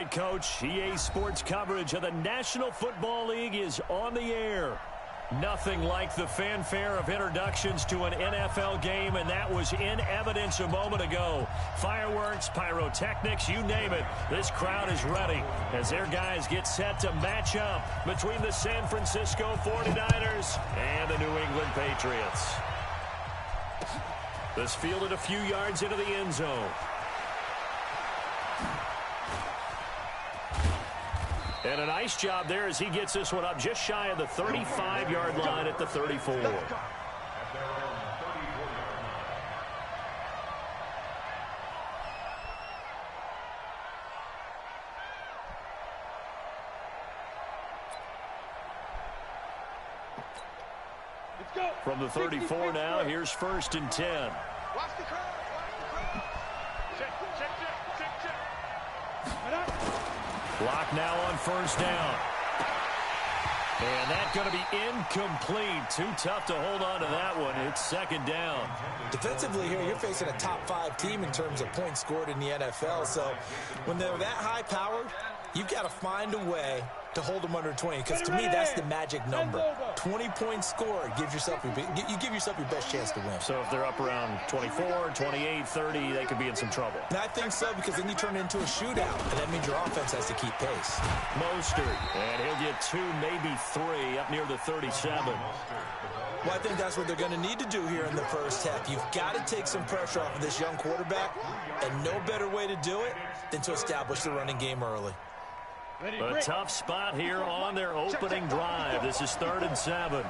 right, Coach. EA Sports coverage of the National Football League is on the air. Nothing like the fanfare of introductions to an NFL game, and that was in evidence a moment ago. Fireworks, pyrotechnics, you name it. This crowd is ready as their guys get set to match up between the San Francisco 49ers and the New England Patriots. This fielded a few yards into the end zone. And a nice job there as he gets this one up just shy of the 35-yard line at the 34. From the 34 now, here's 1st and 10. Watch the curve. Check. Block now on 1st down. And that's going to be incomplete. Too tough to hold on to that one. It's 2nd down. Defensively here, you're facing a top 5 team in terms of points scored in the NFL. So when they're that high powered, you've got to find a way to hold them under 20, because to me that's the magic number. 20 points scored gives yourself you give yourself your best chance to win. So if they're up around 24, 28, 30, they could be in some trouble. And I think so, because then you turn it into a shootout, and that means your offense has to keep pace. Mostert, and he'll get 2, maybe 3 up near the 37. Well, I think that's what they're going to need to do here in the first half. You've got to take some pressure off of this young quarterback, and no better way to do it than to establish the running game early. A tough spot here on their opening drive. This is 3rd and 7.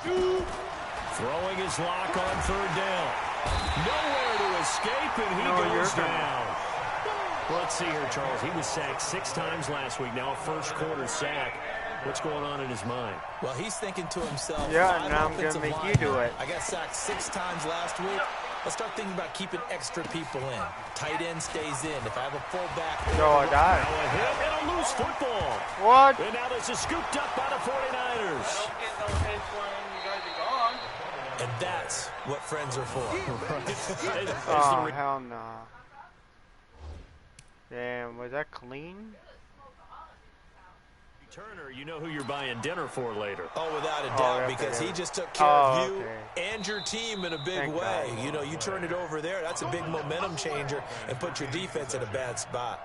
Throwing his lock on 3rd down. Nowhere to escape, and he goes down. Let's see here, Charles. He was sacked 6 times last week. Now a first-quarter sack. What's going on in his mind? Well, he's thinking to himself, yeah, now I'm going to make you do it. I got sacked 6 times last week. Let's start thinking about keeping extra people in. Tight end stays in. If I have a fullback... So I died. Now a hit and a loose football. What? And now this is scooped up by the 49ers. I don't get no hits when you guys are gone. And that's what friends are for. Oh, hell no. Damn, was that clean? Turner, you know who you're buying dinner for later. Oh, without a doubt, because he just took care of you okay. and your team in a big Thank way. God. You know, you turn it over there, that's a big momentum changer, and put your defense in a bad spot.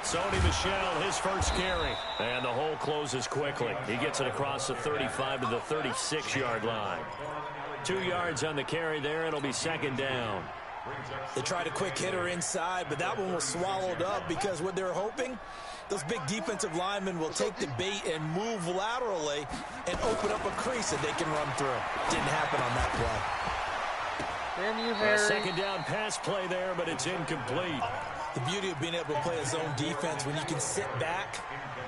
Sony Michel, his first carry. And the hole closes quickly. He gets it across the 35 to the 36-yard line. 2 yards on the carry there. It'll be 2nd down. They tried a quick hitter inside, but that one was swallowed up because what they're hoping, those big defensive linemen will take the bait and move laterally and open up a crease that they can run through. Didn't happen on that play. Damn you, A Harry. 2nd down pass play there, but it's incomplete. The beauty of being able to play a zone defense, when you can sit back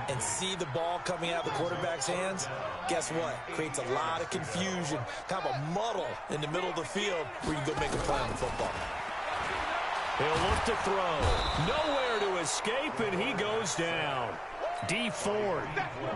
and see the ball coming out of the quarterback's hands, guess what? Creates a lot of confusion, kind of a muddle in the middle of the field where you can go make a play on the football. He'll look to throw. Nowhere to escape, and he goes down. D Ford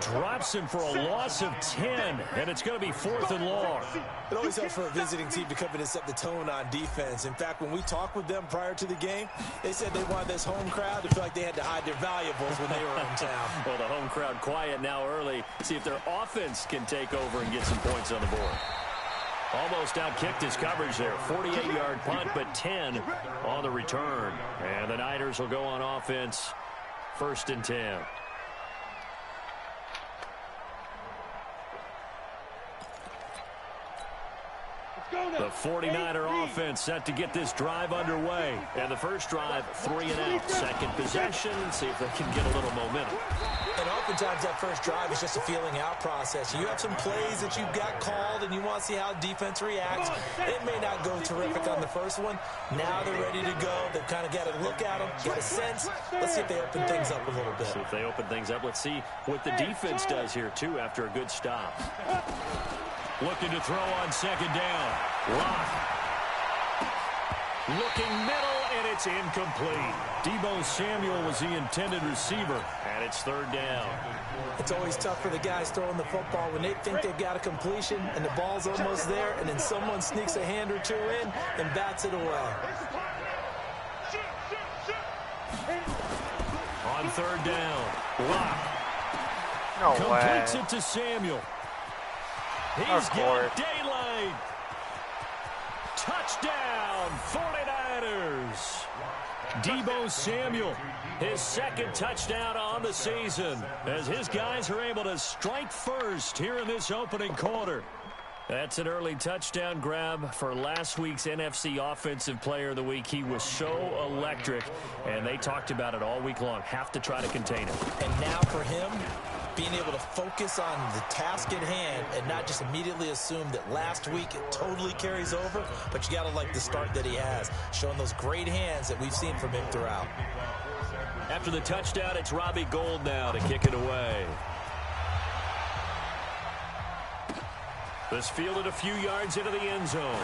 drops him for a loss of 10, and it's going to be 4th and long. It always helps for a visiting team to come in and set the tone on defense. In fact, when we talked with them prior to the game, they said they wanted this home crowd to feel like they had to hide their valuables when they were in town. Well, the home crowd quiet now early. See if their offense can take over and get some points on the board. Almost outkicked his coverage there. 48-yard punt, but 10 on the return. And the Niners will go on offense. 1st and 10. The 49er offense set to get this drive underway. And the first drive, 3 and out. Second possession, see if they can get a little momentum. And oftentimes that first drive is just a feeling out process. You have some plays that you've got called and you want to see how defense reacts. It may not go terrific on the first one. Now they're ready to go. They've kind of got to look at them, get a sense. Let's see if they open things up a little bit. See if they open things up. Let's see what the defense does here, too, after a good stop. Looking to throw on second down. Lock. Looking middle, and it's incomplete. Deebo Samuel was the intended receiver, and it's third down. It's always tough for the guys throwing the football when they think they've got a completion and the ball's almost there, and then someone sneaks a hand or two in and bats it away. On third down, Lock. No Completes way. it to Samuel. He's Of course. got daylight. Touchdown, 49ers. Deebo Samuel, his second touchdown on the season, as his guys are able to strike first here in this opening quarter. That's an early touchdown grab for last week's NFC Offensive Player of the Week. He was so electric, and they talked about it all week long. Have to try to contain him. And now for him, being able to focus on the task at hand and not just immediately assume that last week it totally carries over, but you got to like the start that he has, showing those great hands that we've seen from him throughout. After the touchdown, it's Robbie Gould now to kick it away. This fielded a few yards into the end zone.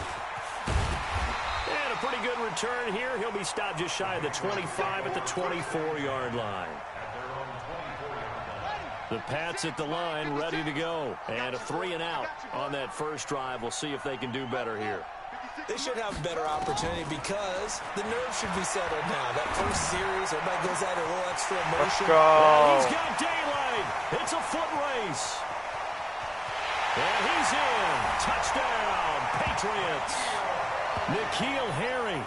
And a pretty good return here. He'll be stopped just shy of the 25 at the 24-yard line. The Pats at the line, ready to go. And a 3 and out on that first drive. We'll see if they can do better here. They should have a better opportunity because the nerves should be settled now. That first series, everybody goes at it a little extra emotion. Let's go. And he's got daylight. It's a foot race. And he's in. Touchdown, Patriots. N'Keal Harry,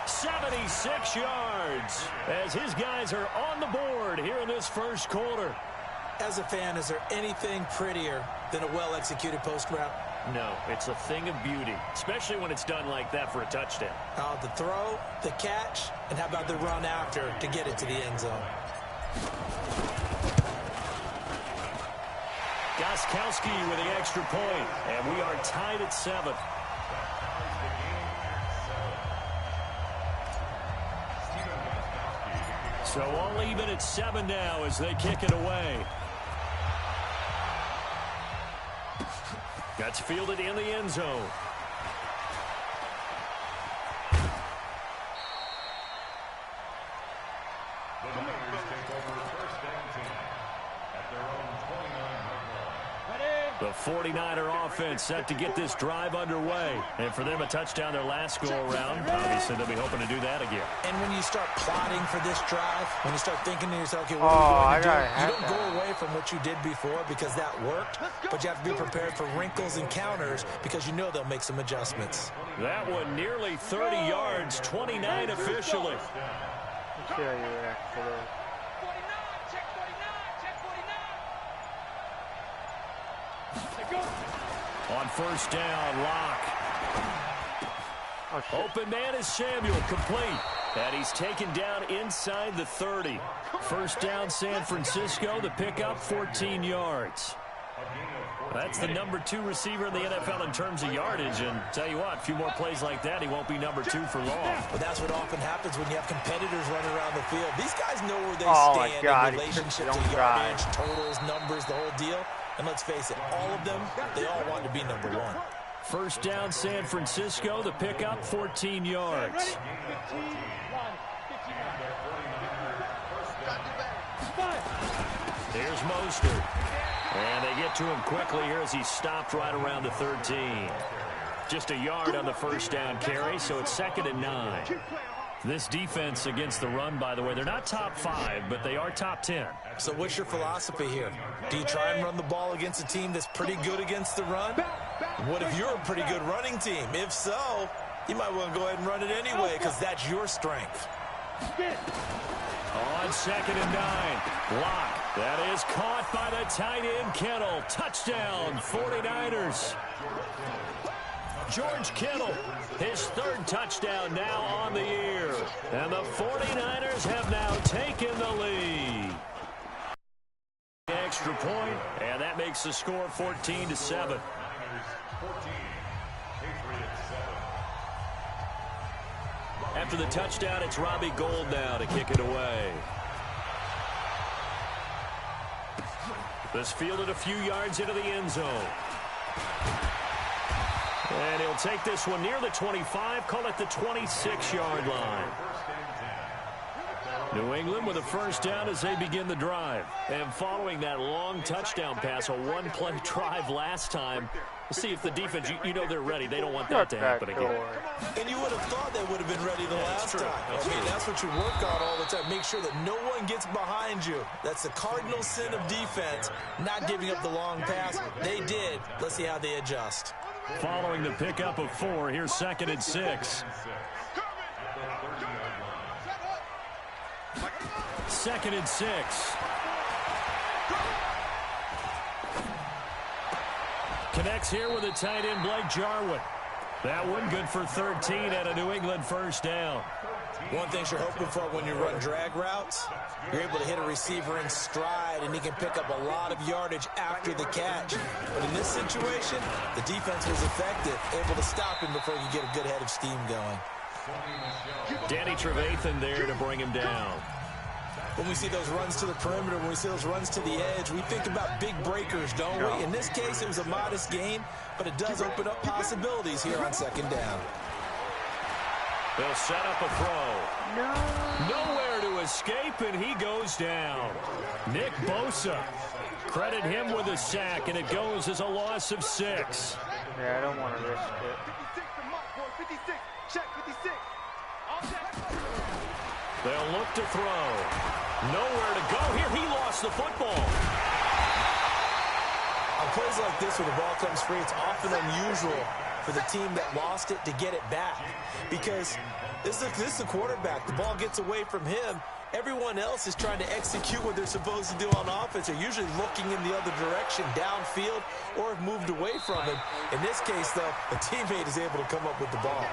76 yards, as his guys are on the board here in this first quarter. As a fan, is there anything prettier than a well-executed post route? No, it's a thing of beauty, especially when it's done like that for a touchdown. The throw, the catch, and how about the run after to get it to the end zone? Gostkowski with the extra point, and we are tied at 7. So all even at 7 now as they kick it away. That's fielded in the end zone. The 49er offense set to get this drive underway. And for them, a touchdown their last go-around. Obviously, they'll be hoping to do that again. And when you start plotting for this drive, when you start thinking to yourself, okay, what are we going to do? You don't go away from what you did before because that worked, but you have to be prepared for wrinkles and counters because you know they'll make some adjustments. That one nearly 30 yards, 29 officially. Let's see how you react to this. On first down, Lock. Open man is Samuel, complete. And he's taken down inside the 30. First down, San Francisco. The pickup, 14 yards. That's the number 2 receiver in the NFL in terms of yardage. And tell you what, a few more plays like that, he won't be number 2 for long. But that's what often happens when you have competitors running around the field. These guys know where they stand in relationship to yardage, totals, numbers, the whole deal. And let's face it, all of them, they all want to be number 1. First down, San Francisco. The pickup, 14 yards. Here's Mostert. And they get to him quickly here as he stopped right around the 13. Just a yard on the first down carry, so it's 2nd and 9. This defense against the run, by the way, they're not top 5, but they are top 10. So what's your philosophy here? Do you try and run the ball against a team that's pretty good against the run? What if you're a pretty good running team? If so, you might want to go ahead and run it anyway because that's your strength. On 2nd and 9, Lock. That is caught by the tight end, Kittle. Touchdown, 49ers. George Kittle, his third touchdown now on the year. And the 49ers have now taken the lead. Extra point, and that makes the score 14-7. After the touchdown, it's Robbie Gould now to kick it away. This fielded a few yards into the end zone. And he'll take this one near the 25, call it the 26-yard line. New England with a first down as they begin the drive. And following that long touchdown pass, a one-play drive last time, we'll see if the defense, you know they're ready. They don't want that to happen again. And you would have thought they would have been ready the last time. I mean, that's what you work on all the time. Make sure that no one gets behind you. That's the cardinal sin of defense, not giving up the long pass. They did. Let's see how they adjust. Following the pickup of 4, here's 2nd and 6. 2nd and 6. Connects here with a tight end, Blake Jarwin. That one good for 13 at a New England first down. One thing you're hoping for when you run drag routes, you're able to hit a receiver in stride, and he can pick up a lot of yardage after the catch. But in this situation, the defense was effective, able to stop him before you get a good head of steam going. Danny Trevathan there to bring him down. When we see those runs to the perimeter, when we see those runs to the edge, we think about big breakers, don't we? In this case, it was a modest gain, but it does open up possibilities here on 2nd down. They'll set up a throw. Nowhere to escape, and he goes down. Nick Bosa. Credit him with a sack, and it goes as a loss of 6. Yeah, I don't want to risk it. 56, check 56. They'll look to throw. Nowhere to go here. He lost the football. On plays like this where the ball comes free, it's often unusual for the team that lost it to get it back. Because this is the quarterback. The ball gets away from him. Everyone else is trying to execute what they're supposed to do on offense. They're usually looking in the other direction, downfield, or have moved away from him. In this case, though, a teammate is able to come up with the ball.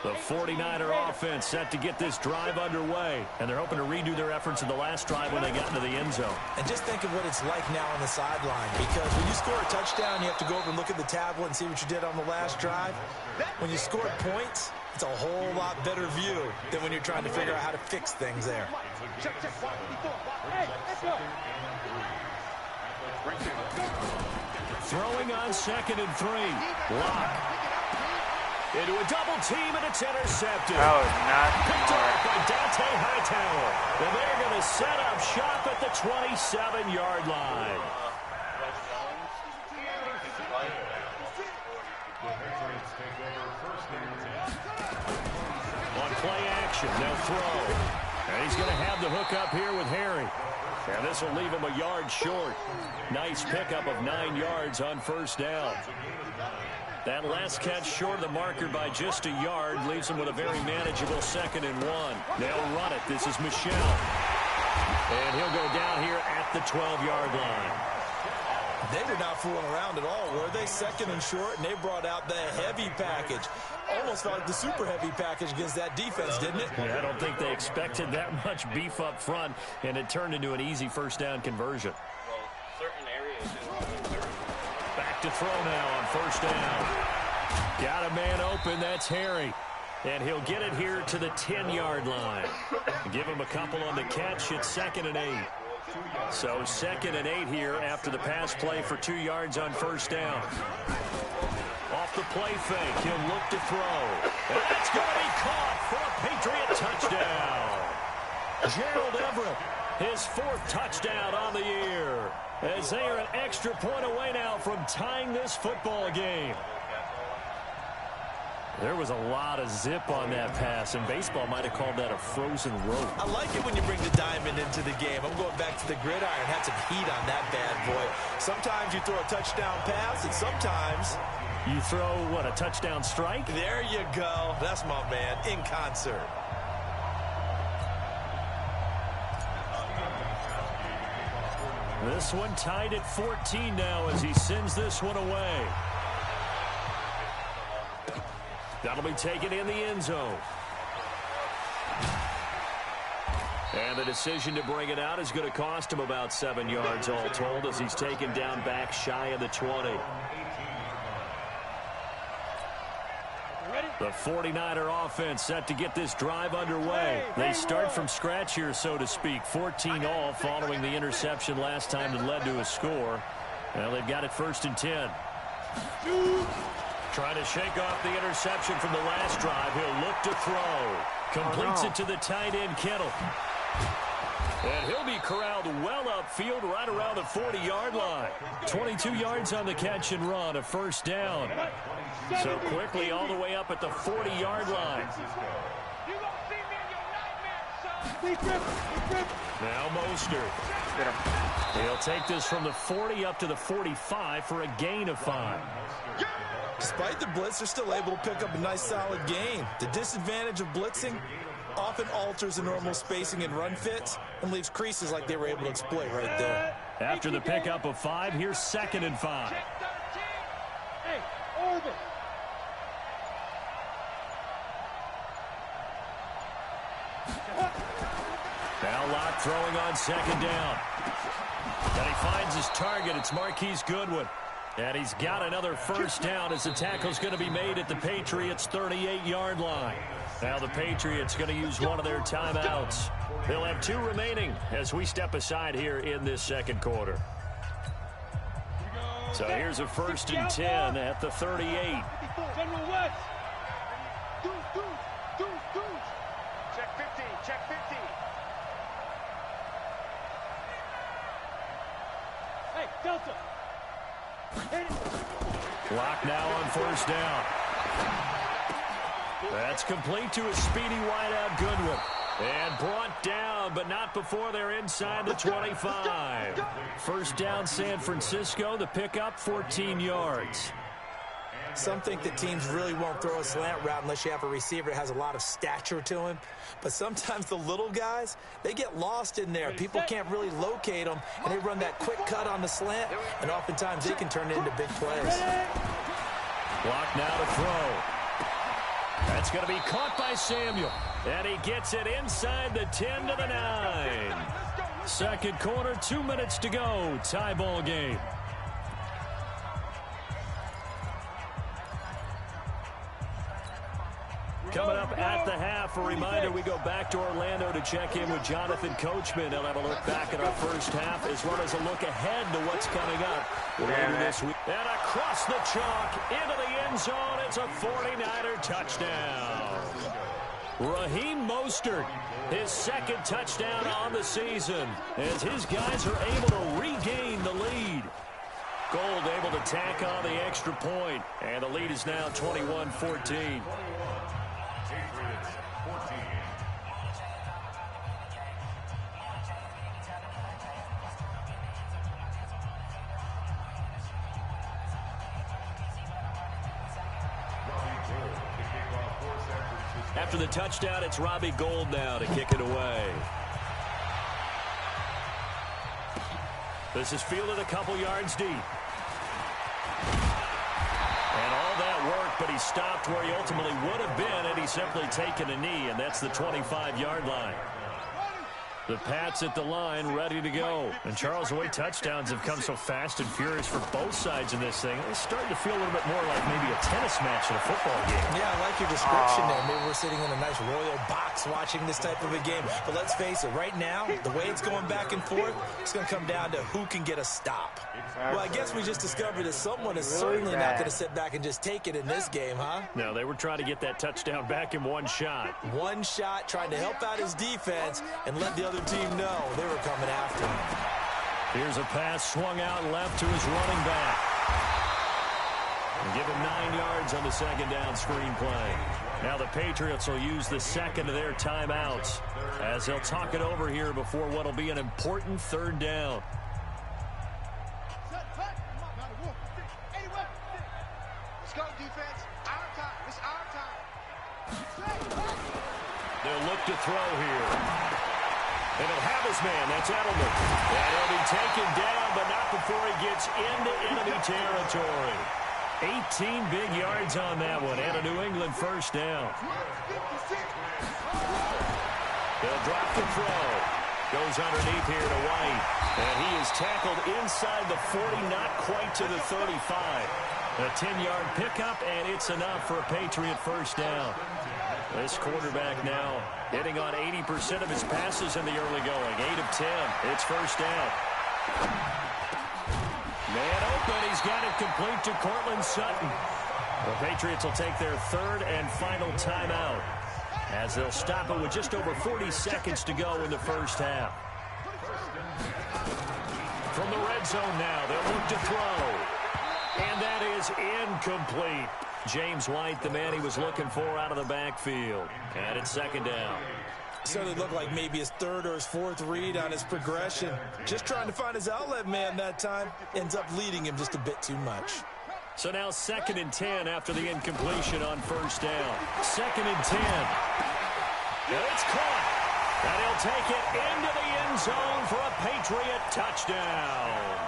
The 49er offense set to get this drive underway, and they're hoping to redo their efforts in the last drive when they got into the end zone. And just think of what it's like now on the sideline, because when you score a touchdown, you have to go over and look at the tablet and see what you did on the last drive. When you scored points, it's a whole lot better view than when you're trying to figure out how to fix things there. Throwing on 2nd and 3. Lock. Into a double team, and it's intercepted. That was not Picked smart. up by Dante Hightower. And they're going to set up shop at the 27-yard line. On play action, they'll throw. And he's going to have the hook up here with Harry. And this will leave him a yard short. Nice pickup of 9 yards on first down. That last catch short of the marker by just a yard leaves him with a very manageable 2nd and 1. They'll run it. This is Michelle. And he'll go down here at the 12-yard line. They were not fooling around at all, were they? 2nd and short, and they brought out the heavy package. Almost felt like the super heavy package against that defense, didn't it? Yeah, I don't think they expected that much beef up front, and it turned into an easy first down conversion. Well, certain areas. Back to throw now on first down. Got a man open. That's Harry. And he'll get it here to the 10-yard line. Give him a couple on the catch. It's 2nd and 8. So 2nd and 8 here after the pass play for 2 yards on first down. Off the play fake. He'll look to throw. And that's going to be caught for a Patriot touchdown. Gerald Everett, his 4th touchdown on the year, as they are an extra point away now from tying this football game. There was a lot of zip on that pass, and baseball might have called that a frozen rope. I like it when you bring the diamond into the game. I'm going back to the gridiron. Had some heat on that bad boy. Sometimes you throw a touchdown pass, and sometimes you throw, what, a touchdown strike? There you go. That's my man, in concert. This one tied at 14 now as he sends this one away. That'll be taken in the end zone. And the decision to bring it out is going to cost him about 7 yards all told as he's taken down back shy of the 20. The 49er offense set to get this drive underway. They start from scratch here, so to speak. 14 all following the interception last time that led to a score. Well, they've got it 1st and 10. Trying to shake off the interception from the last drive. He'll look to throw. Completes it to the tight end, Kittle. And he'll be corralled well upfield right around the 40-yard line. 22 yards on the catch and run, a 1st down. So quickly all the way up at the 40-yard line. Now Mostert. He'll take this from the 40 up to the 45 for a gain of 5. Despite the blitz, they're still able to pick up a nice solid gain. The disadvantage of blitzing often alters the normal spacing and run fits and leaves creases like they were able to exploit right there. After the pickup of 5, here's 2nd and 5. Now Locke throwing on 2nd down. And he finds his target. It's Marquise Goodwin. And he's got another 1st down as the tackle's going to be made at the Patriots' 38-yard line. Now the Patriots going to use one of their timeouts. They'll have 2 remaining as we step aside here in this 2nd quarter. So here's a 1st and 10 at the 38. Check 15, check 15. Hey, Delta. Clock now on 1st down. That's complete to a speedy wideout Goodwin. And brought down, but not before they're inside the 25. 1st down San Francisco. The pickup, 14 yards. Some think that teams really won't throw a slant route unless you have a receiver that has a lot of stature to him. But sometimes the little guys, they get lost in there. People can't really locate them, and they run that quick cut on the slant, and oftentimes they can turn it into big plays. Clock now to throw. That's going to be caught by Samuel. And he gets it inside the 10 to the 9. 2nd quarter, 2 minutes to go. Tie ball game. Coming up at the half, a reminder, we go back to Orlando to check in with Jonathan Coachman. He'll have a look back at our 1st half as well as a look ahead to what's coming up later this week. And across the chalk, into the end zone, it's a 49er touchdown. Raheem Mostert, his 2nd touchdown on the season as his guys are able to regain the lead. Gold able to tack on the extra point, and the lead is now 21-14. After the touchdown, it's Robbie Gould now to kick it away. This is fielded a couple yards deep. And all that work, but he stopped where he ultimately would have been had he simply taken a knee, and that's the 25-yard line. The Pats at the line, ready to go. And Charles, the way touchdowns have come so fast and furious for both sides in this thing, it's starting to feel a little bit more like maybe a tennis match in a football game. Yeah, I like your description there. Maybe we're sitting in a nice royal box watching this type of a game. But let's face it, right now, the way it's going back and forth, it's going to come down to who can get a stop. Well, I guess we just discovered that someone is certainly not going to sit back and just take it in this game, huh? No, they were trying to get that touchdown back in one shot. One shot, trying to help out his defense and let the other team know they were coming after him. Here's a pass swung out left to his running back. And give him 9 yards on the 2nd down screen play. Now the Patriots will use the 2nd of their timeouts as they'll talk it over here before what will be an important 3rd down. Let's go, defense. Our time. It's our time. They'll look to throw here. And he'll have his man. That's Edelman. And he'll be taken down, but not before he gets into enemy territory. 18 big yards on that one, and a New England first down. They'll drop the throw. Goes underneath here to White. And he is tackled inside the 40, not quite to the 35. A 10-yard pickup, and it's enough for a Patriot first down. This quarterback now hitting on 80% of his passes in the early going. 8 of 10. It's first down. Man open. He's got it complete to Cortland Sutton. The Patriots will take their third and final timeout as they'll stop it with just over 40 seconds to go in the first half. From the red zone now, they'll look to throw. And that is incomplete. James White, the man he was looking for out of the backfield. And it's second down. Certainly looked like maybe his third or his fourth read on his progression. Just trying to find his outlet man that time. Ends up leading him just a bit too much. So now 2nd and 10 after the incompletion on first down. 2nd and 10. And it's caught. And he'll take it into the end zone for a Patriot touchdown.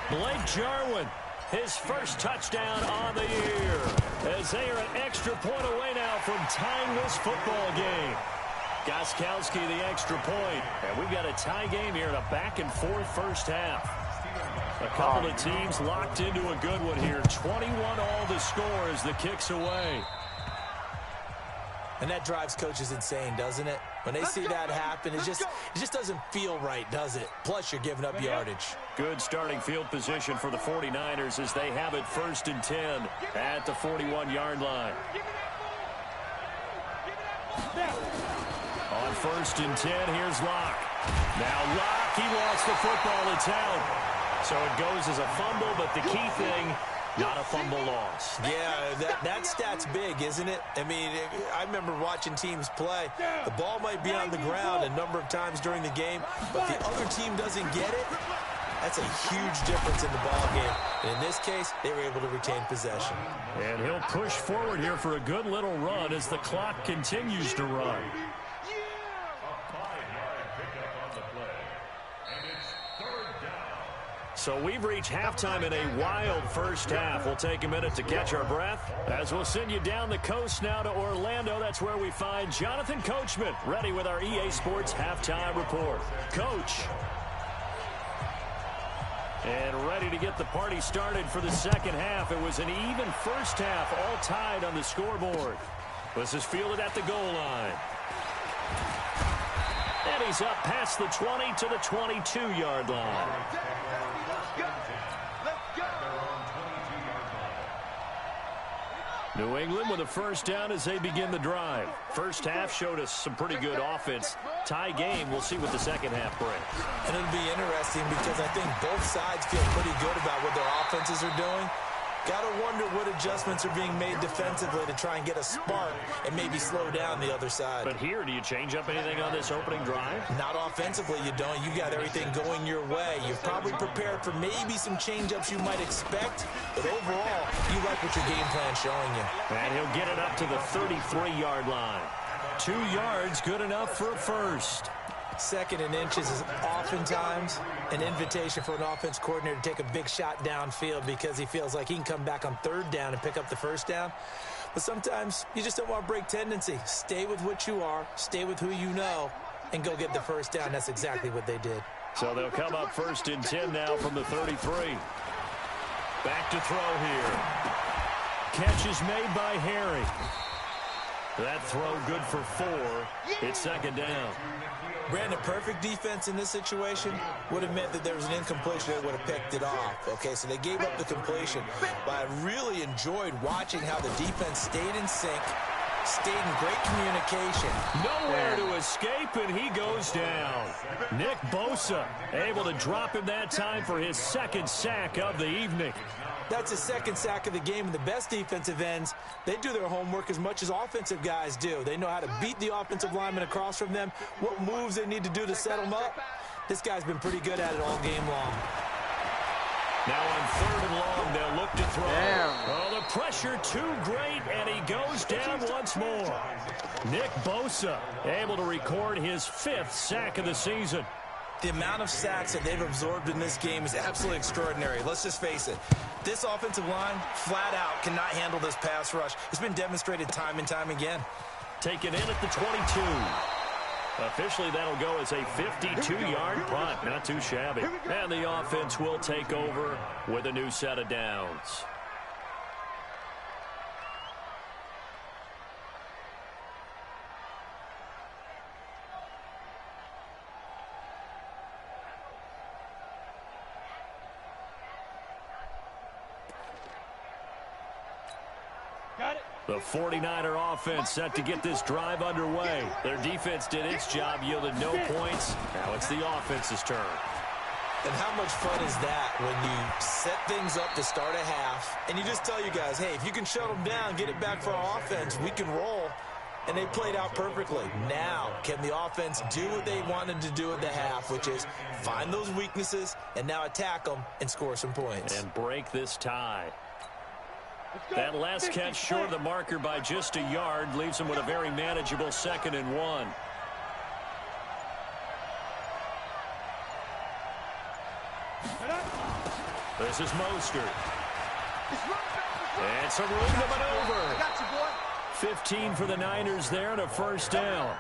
Blake Jarwin, his first touchdown on the year, as they are an extra point away now from tying this football game. Gostkowski the extra point, and we've got a tie game here in a back-and-forth first half. A couple of teams locked into a good one here. 21 all the score as the kick's away. And that drives coaches insane, doesn't it? When they see that happen, it just doesn't feel right, does it? Plus, you're giving up yardage. Good starting field position for the 49ers as they have it 1st and 10 at the 41-yard line. On 1st and 10, here's Locke. Now Locke, he lost the football. It's out. So it goes as a fumble, but the key thing, not a fumble loss. Yeah, that stat's big, isn't it? I mean, I remember watching teams play. The ball might be on the ground a number of times during the game, but the other team doesn't get it. That's a huge difference in the ball game. And in this case, they were able to retain possession. And he'll push forward here for a good little run as the clock continues to run. So we've reached halftime in a wild first half. We'll take a minute to catch our breath as we'll send you down the coast now to Orlando. That's where we find Jonathan Coachman ready with our EA Sports halftime report. Coach. And ready to get the party started for the second half. It was an even first half, all tied on the scoreboard. This is fielded at the goal line. And he's up past the 20 to the 22-yard line. New England with a first down as they begin the drive. First half showed us some pretty good offense. Tie game, we'll see what the second half brings. And it'll be interesting because I think both sides feel pretty good about what their offenses are doing. Got to wonder what adjustments are being made defensively to try and get a spark and maybe slow down the other side. But here, do you change up anything on this opening drive? Not offensively, you don't. You got everything going your way. You've probably prepared for maybe some change-ups you might expect, but overall, you like what your game plan's showing you. And he'll get it up to the 33-yard line. 2 yards, good enough for a first. 2nd and inches is oftentimes an invitation for an offense coordinator to take a big shot downfield because he feels like he can come back on 3rd down and pick up the first down. But sometimes you just don't want to break tendency. Stay with what you are, stay with who you know, and go get the first down. That's exactly what they did. So they'll come up 1st and 10 now from the 33. Back to throw here. Catch is made by Harry. That throw good for 4. It's 2nd down. Brandon, perfect defense in this situation would have meant that there was an incompletion that would have picked it off. Okay, so they gave up the completion. But I really enjoyed watching how the defense stayed in sync, stayed in great communication. Nowhere to escape, and he goes down. Nick Bosa able to drop him that time for his 2nd sack of the evening. That's his 2nd sack of the game, and the best defensive ends, they do their homework as much as offensive guys do. They know how to beat the offensive lineman across from them, what moves they need to do to set them up. This guy's been pretty good at it all game long. Now on 3rd and long, they'll look to throw. Damn. Oh, the pressure too great, and he goes down once more. Nick Bosa able to record his 5th sack of the season. The amount of sacks that they've absorbed in this game is absolutely extraordinary. Let's just face it. This offensive line, flat out, cannot handle this pass rush. It's been demonstrated time and time again. Taken in at the 22. Officially, that'll go as a 52-yard punt. Not too shabby. And the offense will take over with a new set of downs. The 49er offense set to get this drive underway. Their defense did its job, yielded no points. Now it's the offense's turn. And how much fun is that when you set things up to start a half, and you just tell you guys, hey, if you can shut them down, get it back for our offense, we can roll. And they played out perfectly. Now, can the offense do what they wanted to do at the half, which is find those weaknesses and now attack them and score some points. And break this tie. That last catch short of the marker by just a yard leaves him with a very manageable 2nd and 1. This is Mostert. And some room to maneuver. 15 for the Niners there and a 1st down.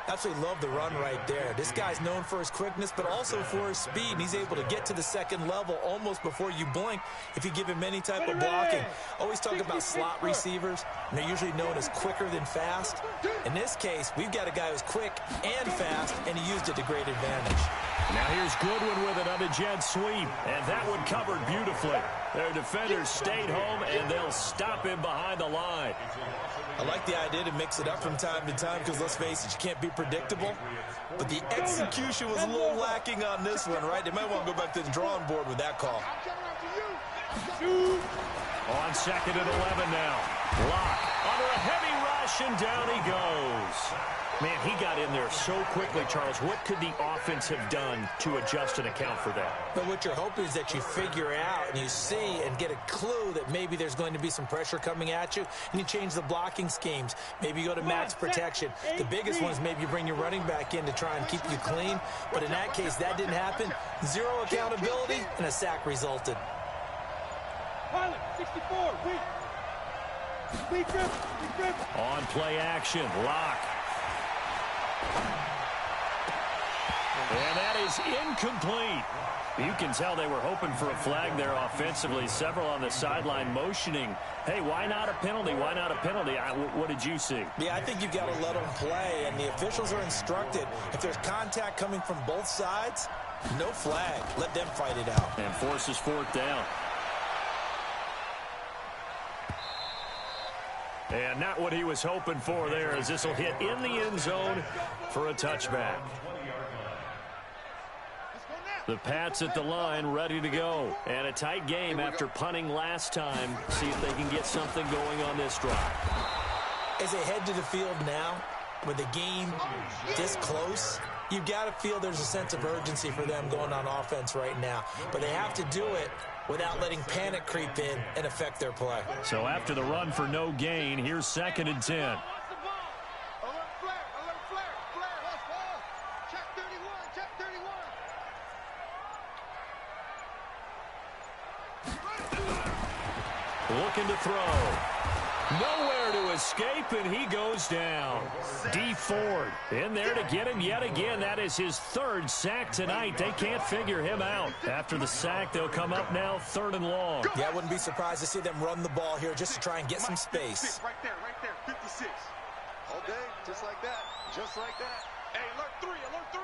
Absolutely love the run right there. This guy's known for his quickness, but also for his speed. And he's able to get to the 2nd level almost before you blink if you give him any type of blocking. Always talk about slot receivers, and they're usually known as quicker than fast. In this case, we've got a guy who's quick and fast, and he used it to great advantage. Now here's Goodwin with it on a jet sweep, and that one covered beautifully. Their defenders stayed home, and they'll stop him behind the line. I like the idea to mix it up from time to time because, let's face it, you can't be predictable. But the execution was a little lacking on this one, right? They might want to go back to the drawing board with that call. On 2nd and 11 now. Lock under a heavy rush, and down he goes. Man, he got in there so quickly, Charles. What could the offense have done to adjust and account for that? But what you're hoping is that you figure out and you see and get a clue that maybe there's going to be some pressure coming at you, and you change the blocking schemes. Maybe you go to max protection. The biggest one is maybe you bring your running back in to try and keep you clean. But in that case, that didn't happen. Zero accountability, and a sack resulted. Pilot, 64, weak grip. On play action, Lock. And that is incomplete. You can tell they were hoping for a flag there offensively. Several on the sideline motioning, hey, why not a penalty? Why not a penalty? What did you see? Yeah, I think you've got to let them play, and the officials are instructed. If there's contact coming from both sides, no flag. Let them fight it out. And forces 4th down. And not what he was hoping for there, as this will hit in the end zone for a touchback. The Pats at the line, ready to go. And a tight game after punting last time. See if they can get something going on this drive. As they head to the field now, with the game this close, you've got to feel there's a sense of urgency for them going on offense right now. But they have to do it without letting panic creep in and affect their play. So after the run for no gain, here's 2nd and 10. Looking to throw. Nowhere to escape, and he goes down. D Ford in there to get him yet again. That is his 3rd sack tonight. They can't figure him out. After the sack, they'll come up now 3rd and long. Yeah, I wouldn't be surprised to see them run the ball here just to try and get some space. Right there, 56. All day, just like that, just like that. Hey, alert 3, alert 3.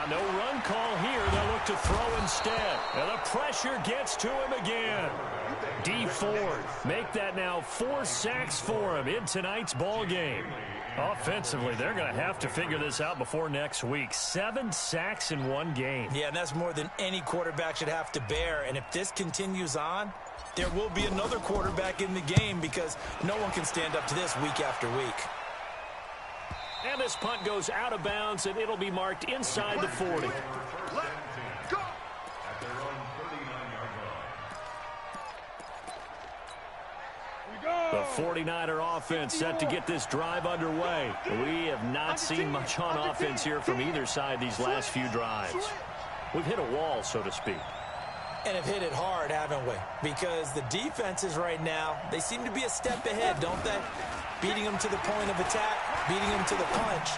No run call here. They'll look to throw instead. And the pressure gets to him again. D Ford make that now 4 sacks for him in tonight's ball game. Offensively, they're going to have to figure this out before next week. 7 sacks in one game. Yeah, and that's more than any quarterback should have to bear. And if this continues on, there will be another quarterback in the game because no one can stand up to this week after week. And this punt goes out of bounds, and it'll be marked inside the 40. The 49er offense set to get this drive underway. We have not seen much on offense here from either side these last few drives. We've hit a wall, so to speak. And have hit it hard, haven't we? Because the defenses right now, they seem to be a step ahead, don't they? Beating them to the point of attack, beating them to the punch.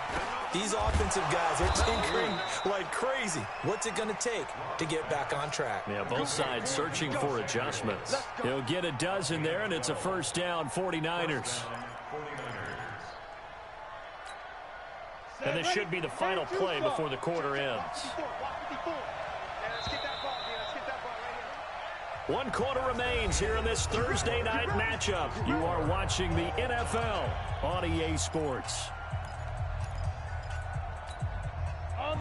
These offensive guys are tinkering like crazy. What's it going to take to get back on track? Yeah, both sides searching for adjustments. He'll get a dozen there, and it's a first down, 49ers. And this should be the final play before the quarter ends. 1 quarter remains here in this Thursday night matchup. You are watching the NFL on EA Sports.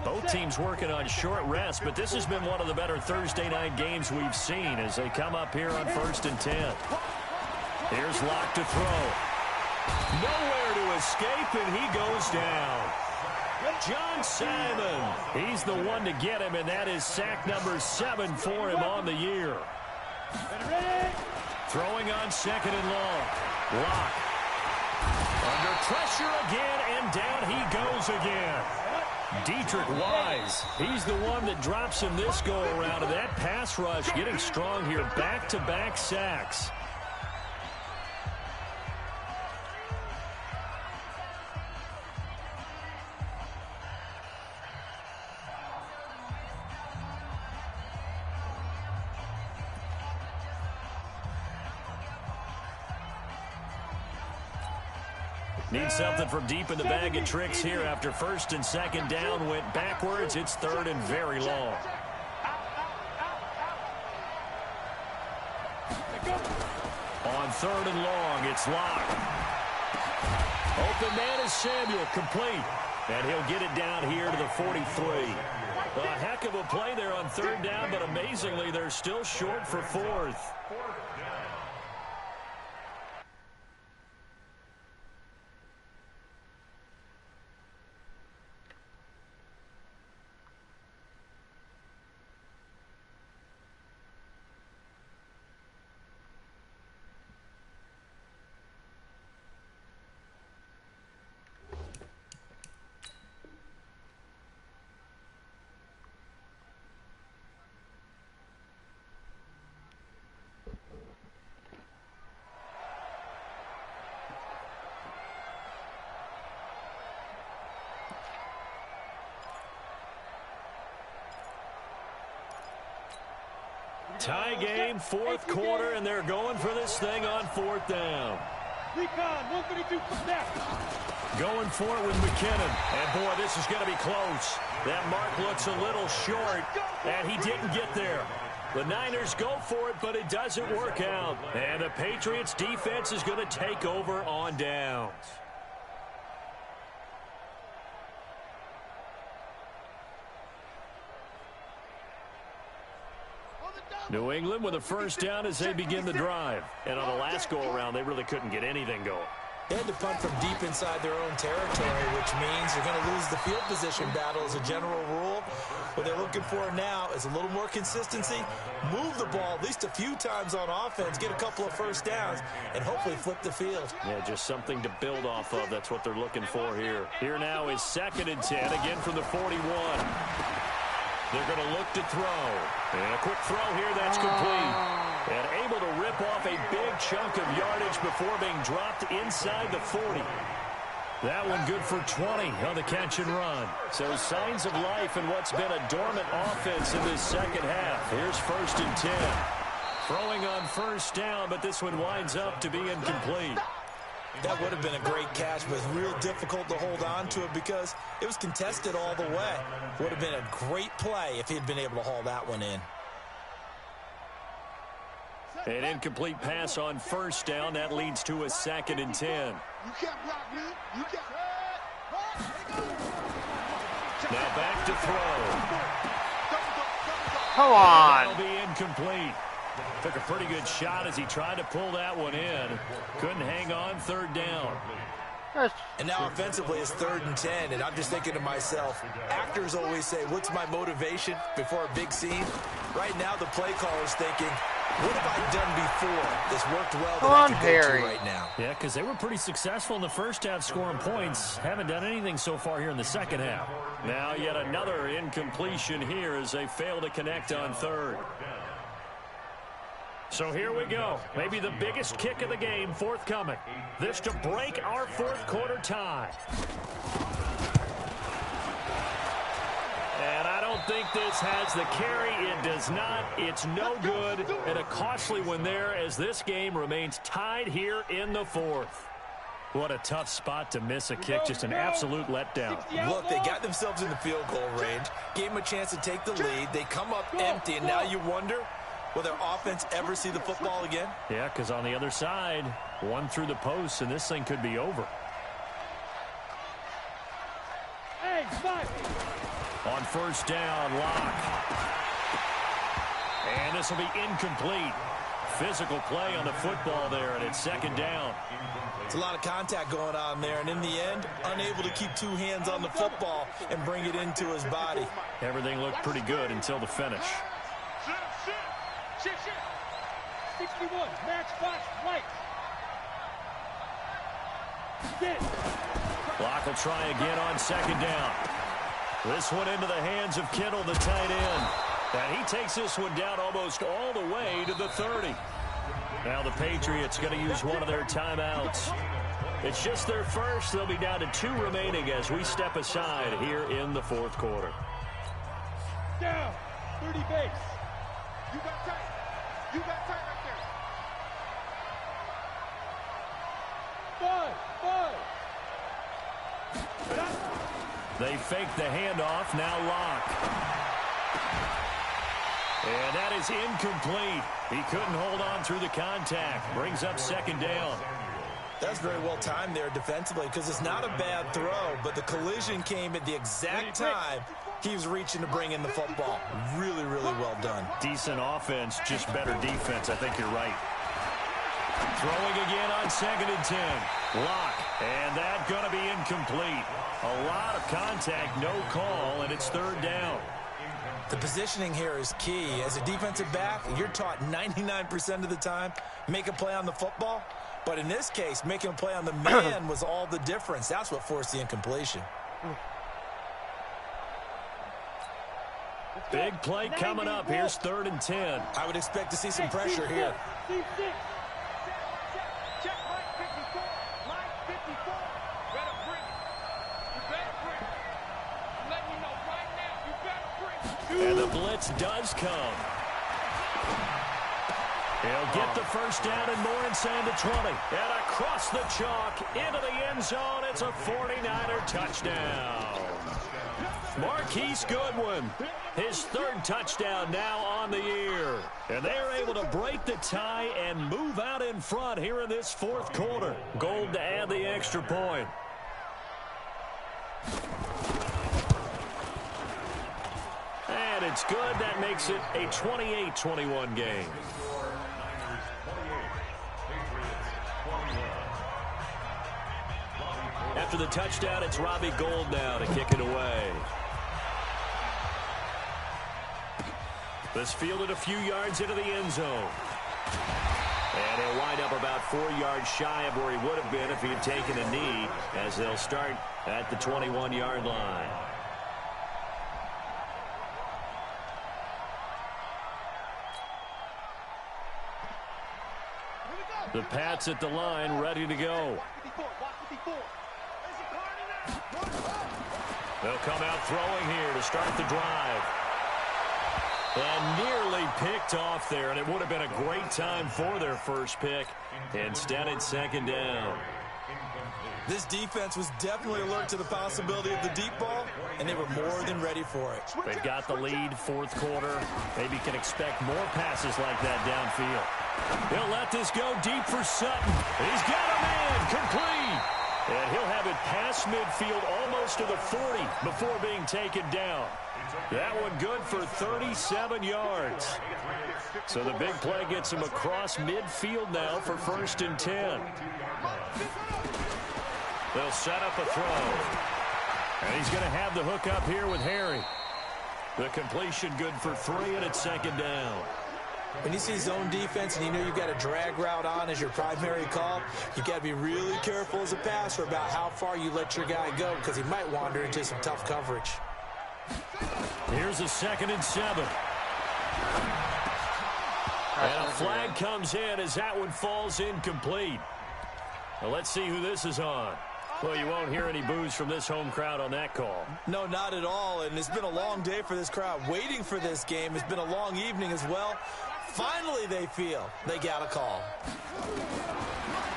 Both teams working on short rest, but this has been one of the better Thursday night games we've seen as they come up here on 1st and 10. Here's Locke to throw. Nowhere to escape, and he goes down. John Simon, he's the one to get him, and that is sack number 7 for him on the year. Throwing on 2nd and long. Locke. Under pressure again, and down he goes again. Dietrich Wise, he's the one that drops him this go-around, and that pass rush getting strong here. Back-to-back sacks. Need something from deep in the bag of tricks here after 1st and 2nd down went backwards. It's 3rd and very long. On 3rd and long, it's Locke. Open man is Samuel, complete. And he'll get it down here to the 43. A heck of a play there on 3rd down, but amazingly, they're still short for 4th. Tie game, 4th quarter, and they're going for this thing on 4th down. Recon, 132 snap. Going for it with McKinnon. And, boy, this is going to be close. That mark looks a little short, and he didn't get there. The Niners go for it, but it doesn't work out. And the Patriots defense is going to take over on downs. New England with a first down as they begin the drive. And on the last go-around, they really couldn't get anything going. They had to punt from deep inside their own territory, which means you're going to lose the field position battle as a general rule. What they're looking for now is a little more consistency, move the ball at least a few times on offense, get a couple of first downs, and hopefully flip the field. Yeah, just something to build off of. That's what they're looking for here. Here now is 2nd and 10, again from the 41. They're going to look to throw. And a quick throw here, that's complete. And able to rip off a big chunk of yardage before being dropped inside the 40. That one good for 20 on the catch and run. So signs of life in what's been a dormant offense in this second half. Here's 1st and 10. Throwing on 1st down, but this one winds up to be incomplete. That would have been a great catch, but it's real difficult to hold on to it because it was contested all the way. Would have been a great play if he had been able to haul that one in. An incomplete pass on 1st down. That leads to a 2nd and 10. You can't block me. You can't. Now back to throw. Come on. That'll be incomplete. Took a pretty good shot as he tried to pull that one in. Couldn't hang on 3rd down. And now offensively it's 3rd and 10, and I'm just thinking to myself, actors always say, what's my motivation before a big scene? Right now, the play caller's thinking, what have I done before? This worked well. Come that I on, can go Harry. to right now. Yeah, because they were pretty successful in the first half scoring points. Haven't done anything so far here in the second half. Now yet another incompletion here as they fail to connect on third. So here we go. Maybe the biggest kick of the game forthcoming. This to break our fourth quarter tie. And I don't think this has the carry. It does not. It's no good. And a costly one there as this game remains tied here in the fourth. What a tough spot to miss a kick. Just an absolute letdown. Look, they got themselves in the field goal range, gave them a chance to take the lead. They come up empty, and now you wonder, will their offense ever see the football again? Yeah, because on the other side, one through the post, and this thing could be over. Hey, fight. On first down, Locke. And this will be incomplete. Physical play on the football there, and it's second down. It's a lot of contact going on there, and in the end, unable to keep two hands on the football and bring it into his body. Everything looked pretty good until the finish. Shift. 61, matchbox right. Sit. Locke will try again on second down. This one into the hands of Kittle, the tight end. And he takes this one down almost all the way to the 30. Now the Patriots going to use one of their timeouts. It's just their first. They'll be down to 2 remaining as we step aside here in the fourth quarter. Down. 30 base. You got tight. You got tight right there. 5. They fake the handoff. Now Locke. And that is incomplete. He couldn't hold on through the contact. Brings up second down. That's very well timed there defensively because it's not a bad throw, but the collision came at the exact time he was reaching to bring in the football. Really, really well done. Decent offense, just better defense. I think you're right. Throwing again on second and 10. Locke. And that's going to be incomplete. A lot of contact, no call, and it's third down. The positioning here is key. As a defensive back, you're taught 99% of the time, make a play on the football. But in this case, making a play on the man was all the difference. That's what forced the incompletion. Big play coming up. Here's third and 10. I would expect to see some pressure here. Check, Mike 54. Mike 54. Better bring it. You better bring it. I'm letting you know right now, you better bring it. And the blitz does come. He'll get the first down and more inside the 20. And across the chalk into the end zone. It's a 49er touchdown. Marquise Goodwin, his third touchdown now on the year. And they're able to break the tie and move out in front here in this fourth quarter. Gold to add the extra point. And it's good. That makes it a 28-21 game. After the touchdown, it's Robbie Gould now to kick it away. This fielded a few yards into the end zone. And he'll wind up about 4 yards shy of where he would have been if he had taken a knee, as they'll start at the 21-yard line. The Pats at the line, ready to go. They'll come out throwing here to start the drive. And nearly picked off there, and it would have been a great time for their first pick. Instead, it's second down. This defense was definitely alert to the possibility of the deep ball, and they were more than ready for it. They've got the lead, fourth quarter. Maybe can expect more passes like that downfield. He'll let this go deep for Sutton. He's got a man, complete. And he'll have it past midfield almost to the 40 before being taken down. That one good for 37 yards. So the big play gets him across midfield now for first and 10. They'll set up a throw. And he's going to have the hook up here with Harry. The completion good for 3, and it's second down. When you see zone defense and you know you've got a drag route on as your primary call, you got to be really careful as a passer about how far you let your guy go because he might wander into some tough coverage. Here's a 2nd and 7. And a flag comes in as that one falls incomplete. Well, let's see who this is on. Well, you won't hear any boos from this home crowd on that call. No, not at all, and it's been a long day for this crowd. Waiting for this game. It's been a long evening as well. Finally, they feel they got a call.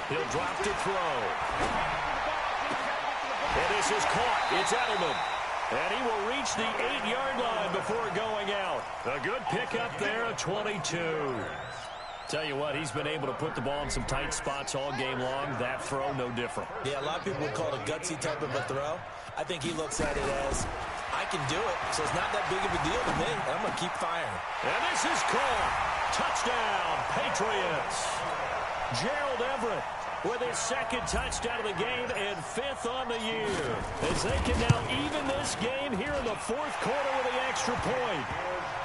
He'll drop to throw. And this is caught. It's Edelman. And he will reach the 8-yard line before going out. A good pickup there, a 22. Tell you what, he's been able to put the ball in some tight spots all game long. That throw, no different. Yeah, a lot of people would call it a gutsy type of a throw. I think he looks at it as, I can do it, so it's not that big of a deal to me. I'm going to keep firing. And this is caught. Touchdown, Patriots. Gerald Everett with his 2nd touchdown of the game and 5th on the year. As they can now even this game here in the 4th quarter with the extra point.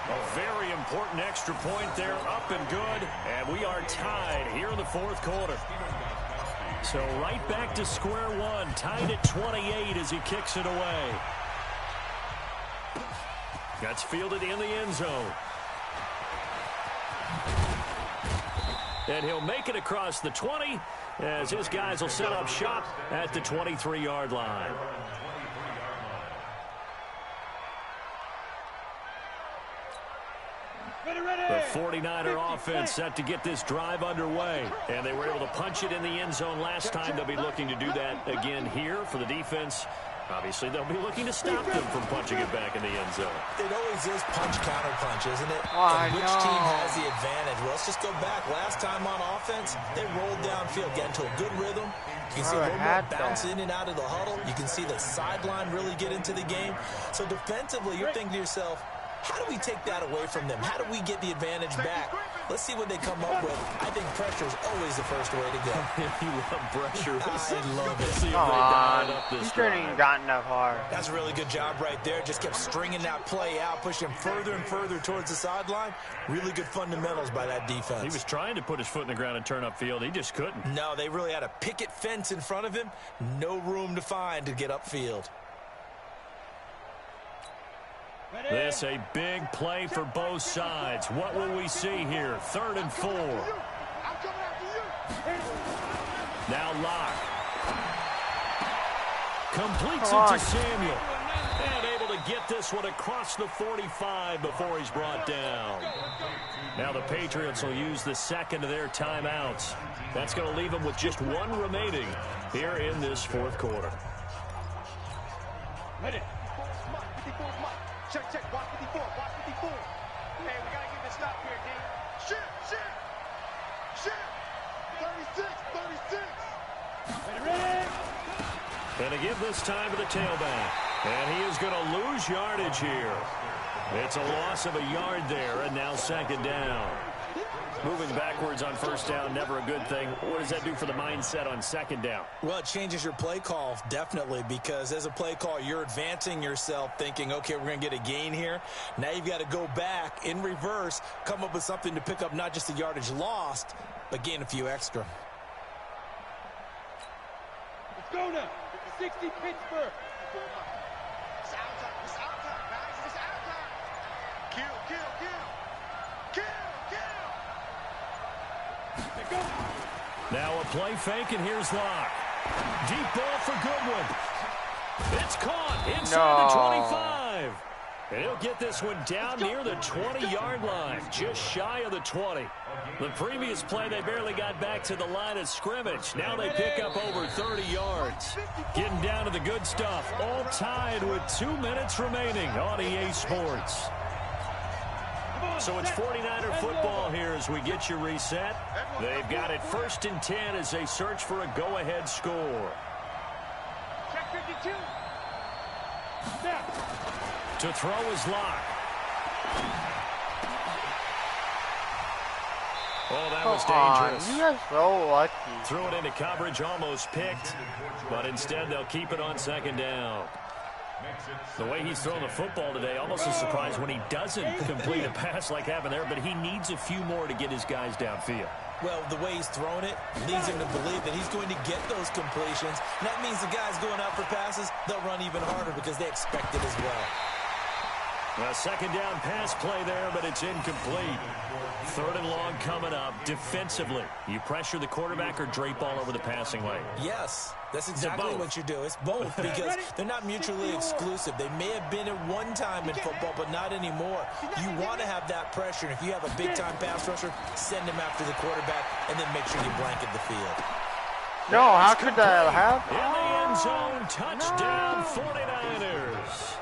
A very important extra point there, up and good. And we are tied here in the 4th quarter. So right back to square one, tied at 28 as he kicks it away. That's fielded in the end zone. And he'll make it across the 20 as his guys will set up shop at the 23-yard line. The 49er offense set to get this drive underway. And they were able to punch it in the end zone last time. They'll be looking to do that again here for the defense. Obviously, they'll be looking to stop them from punching it back in the end zone. It always is punch-counter-punch, isn't it? Oh, and which team has the advantage? Well, let's just go back. Last time on offense, they rolled downfield, got into a good rhythm. You can see a little more bounce in and out of the huddle. You can see the sideline really get into the game. So defensively, you're thinking to yourself, how do we take that away from them? How do we get the advantage back? Let's see what they come up with. I think pressure is always the first way to go. You love pressure. I love it. See if they Come dial it on. up this He shouldn't even gotten that far. That's a really good job right there. Just kept stringing that play out, pushing him further and further towards the sideline. Really good fundamentals by that defense. He was trying to put his foot in the ground and turn upfield. He just couldn't. No, they really had a picket fence in front of him. No room to find to get upfield. This a big play for both sides. What will we see here? 3rd and 4. Now Locke. Completes it to Samuel. And able to get this one across the 45 before he's brought down. Now the Patriots will use the 2nd of their timeouts. That's going to leave them with just 1 remaining here in this 4th quarter. Check, watch 54, watch 54. Hey, we gotta get this stop here, D. Shit. 36. Ready. And to give this time to the tailback. And he is going to lose yardage here. It's a loss of a yard there, and now 2nd down. Moving backwards on 1st down, never a good thing. What does that do for the mindset on 2nd down? Well, it changes your play call, definitely, because as a play call, you're advancing yourself thinking, okay, we're going to get a gain here. Now you've got to go back in reverse, come up with something to pick up not just the yardage lost, but gain a few extra. Let's go now. 60 Pittsburgh. It's out time. It's out time, guys. It's out time. Kill. Now a play fake, and here's Locke. Deep ball for Goodwin. It's caught inside the 25. And he'll get this one down near the 20-yard line, just shy of the 20. The previous play, they barely got back to the line of scrimmage. Now they pick up over 30 yards. Getting down to the good stuff, all tied with 2 minutes remaining on EA Sports. So it's 49er football here as we get you reset. They've got it 1st and 10 as they search for a go-ahead score. Check 52. Snap. To throw is Locke. Oh, that was dangerous. You are so lucky. Threw it into coverage, almost picked. But instead, they'll keep it on 2nd down. The way he's thrown the football today, almost a surprise when he doesn't complete a pass like happened there, but he needs a few more to get his guys downfield. Well, the way he's thrown it leads him to believe that he's going to get those completions. And that means the guys going out for passes, they'll run even harder because they expect it as well. A second down pass play there, but it's incomplete. Third and long coming up. Defensively, you pressure the quarterback or drape all over the passing lane? Yes, that's exactly what you do. It's both because they're not mutually exclusive. They may have been at one time in football, but not anymore. You want to have that pressure. And if you have a big-time pass rusher, send him after the quarterback and then make sure you blanket the field. No, how could that happen? In the end zone, touchdown 49ers.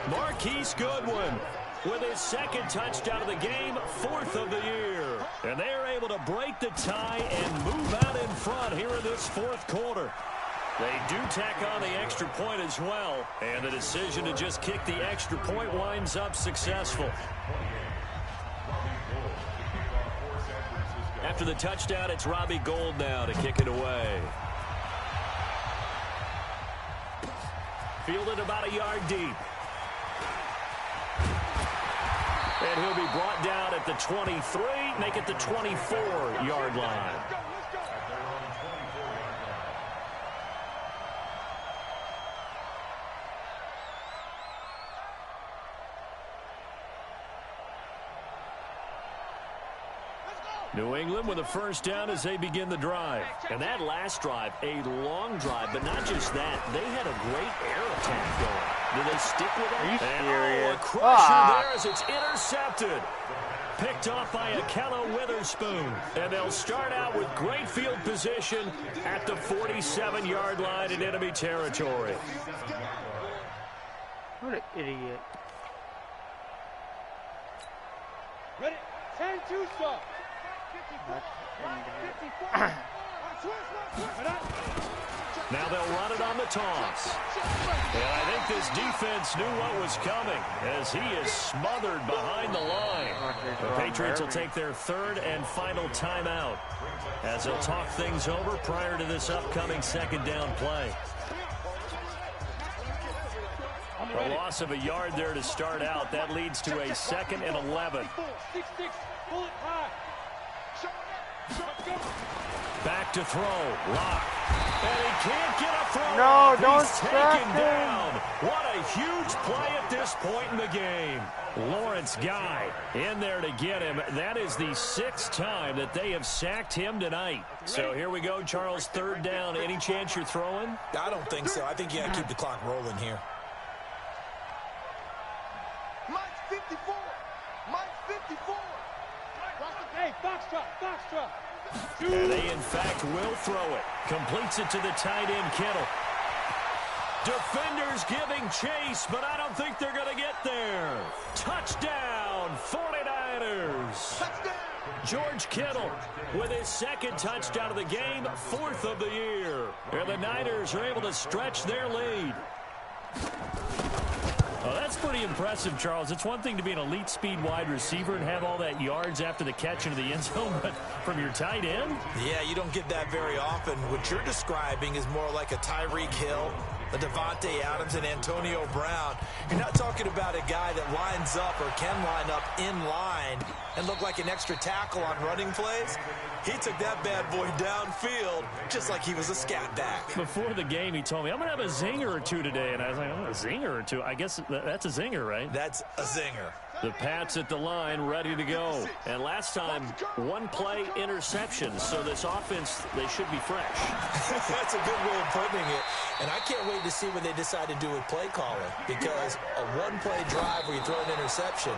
Marquise Goodwin with his second touchdown of the game, 4th of the year. And they're able to break the tie and move out in front here in this 4th quarter. They do tack on the extra point as well. And the decision to just kick the extra point winds up successful. After the touchdown, it's Robbie Gould now to kick it away. Fielded about a yard deep. And he'll be brought down at the 23, make it the 24-yard line. New England with a first down as they begin the drive. And that last drive, a long drive, but not just that. They had a great air attack going. Do they stick with it? Are you and serious? A crusher there as it's intercepted. Picked off by Akello Witherspoon. And they'll start out with great field position at the 47-yard line in enemy territory. What an idiot. Ready? 10-2 stop. Now they'll run it on the toss. And I think this defense knew what was coming as he is smothered behind the line. The Patriots will take their third and final timeout as they'll talk things over prior to this upcoming second down play. A loss of a yard there to start out. That leads to a 2nd and 11. Back to throw. Lock. And he can't get a throw. No, don't He's sack taken him. down. What a huge play at this point in the game. Lawrence Guy in there to get him. That is the 6th time that they have sacked him tonight. So here we go, Charles, 3rd down. Any chance you're throwing? I don't think so. I think you got to keep the clock rolling here. Mike's 54. Mike's 54. Hey, box drop. And they, in fact, will throw it. Completes it to the tight end, Kittle. Defenders giving chase, but I don't think they're going to get there. Touchdown, 49ers. Touchdown. George Kittle with his 2nd touchdown of the game, 4th of the year. And the Niners are able to stretch their lead. Well, that's pretty impressive, Charles. It's one thing to be an elite speed wide receiver and have all that yards after the catch into the end zone, but from your tight end? Yeah, you don't get that very often. What you're describing is more like a Tyreek Hill, a Devontae Adams, and Antonio Brown. You're not talking about a guy that lines up or can line up in line and look like an extra tackle on running plays. He took that bad boy downfield just like he was a scat back. Before the game, he told me, I'm going to have a zinger or two today. And I was like, oh, a zinger or two? I guess that's a zinger, right? That's a zinger. The Pats at the line, ready to go. And last time, 1 play interception. So this offense, they should be fresh. That's a good way of putting it. And I can't wait to see what they decide to do with play calling, because a 1-play drive where you throw an interception,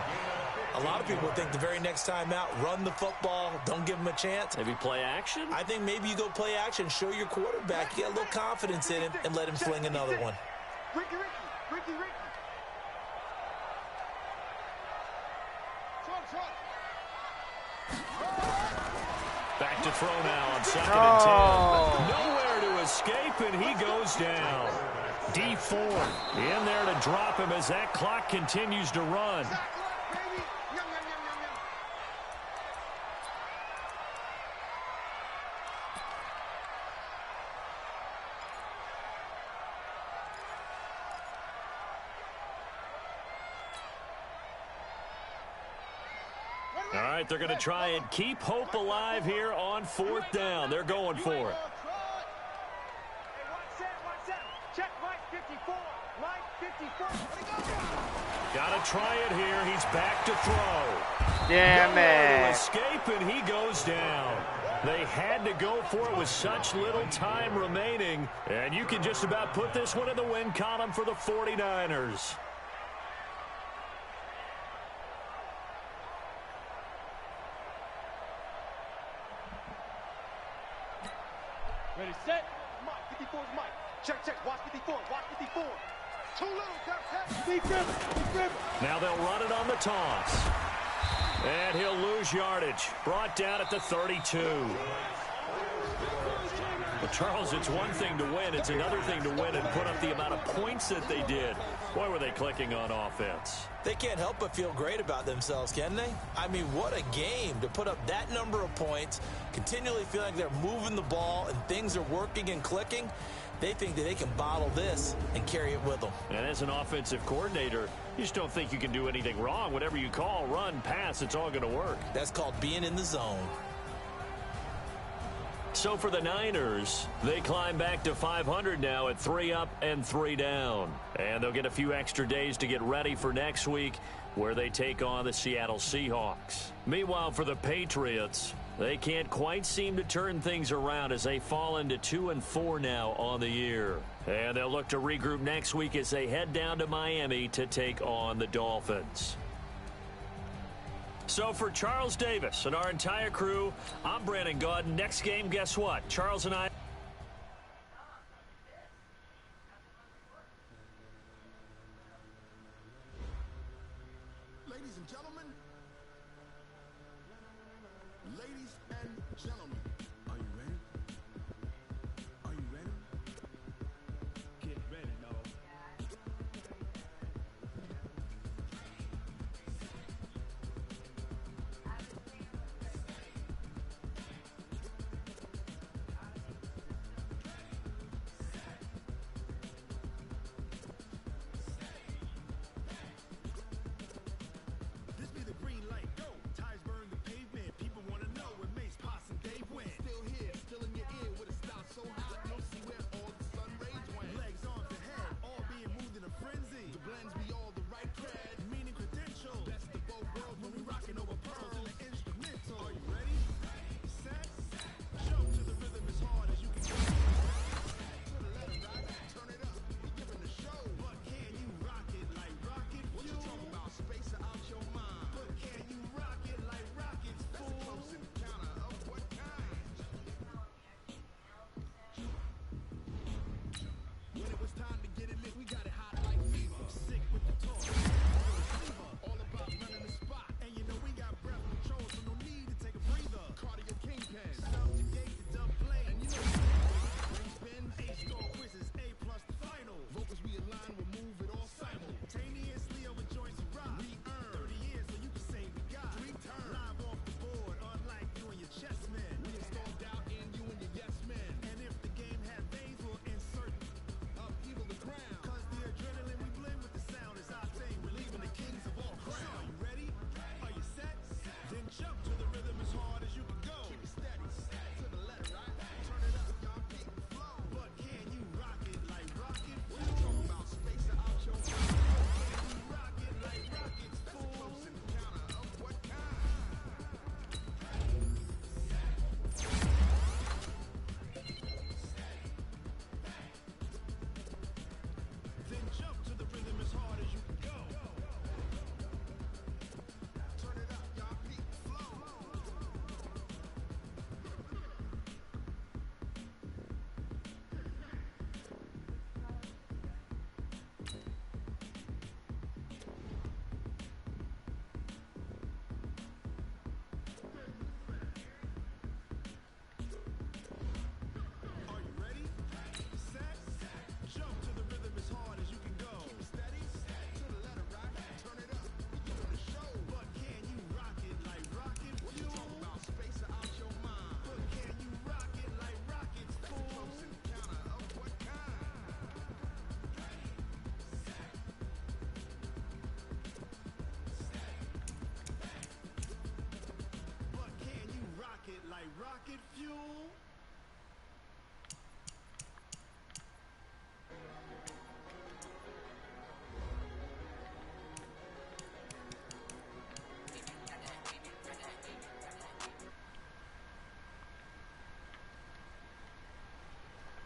a lot of people think the very next time out, run the football, don't give him a chance. Maybe play action? I think maybe you go play action, show your quarterback, you got a little confidence in him, and let him fling another one. Ricky. Back to throw now on 2nd and 10. Nowhere to escape, and he goes down. D Ford in there to drop him as that clock continues to run. right, they're going to try and keep hope alive here on 4th down. They're going for it. Check Mike 54. Mike 54. Got to try it here. He's back to throw. Damn Nowhere to it. escape, and he goes down. They had to go for it with such little time remaining, and you can just about put this one in the win column for the 49ers. Ready, set. Mike, 54 is Mike. Check, check. Watch 54. Watch 54. Too little. Tap. Now they'll run it on the toss. And he'll lose yardage. Brought down at the 32. Well, Charles, it's one thing to win. It's another thing to win and put up the amount of points that they did. Boy, were they clicking on offense. They can't help but feel great about themselves, can they? I mean, what a game to put up that number of points, continually feel like they're moving the ball and things are working and clicking. They think that they can bottle this and carry it with them. And as an offensive coordinator, you just don't think you can do anything wrong. Whatever you call, run, pass, it's all going to work. That's called being in the zone. So for the Niners, they climb back to 500 now at 3 up and 3 down. And they'll get a few extra days to get ready for next week, where they take on the Seattle Seahawks. Meanwhile, for the Patriots, they can't quite seem to turn things around as they fall into 2-4 now on the year. And they'll look to regroup next week as they head down to Miami to take on the Dolphins. So for Charles Davis and our entire crew, I'm Brandon Gaudin. Next game, guess what? Charles and I... Ladies and gentlemen,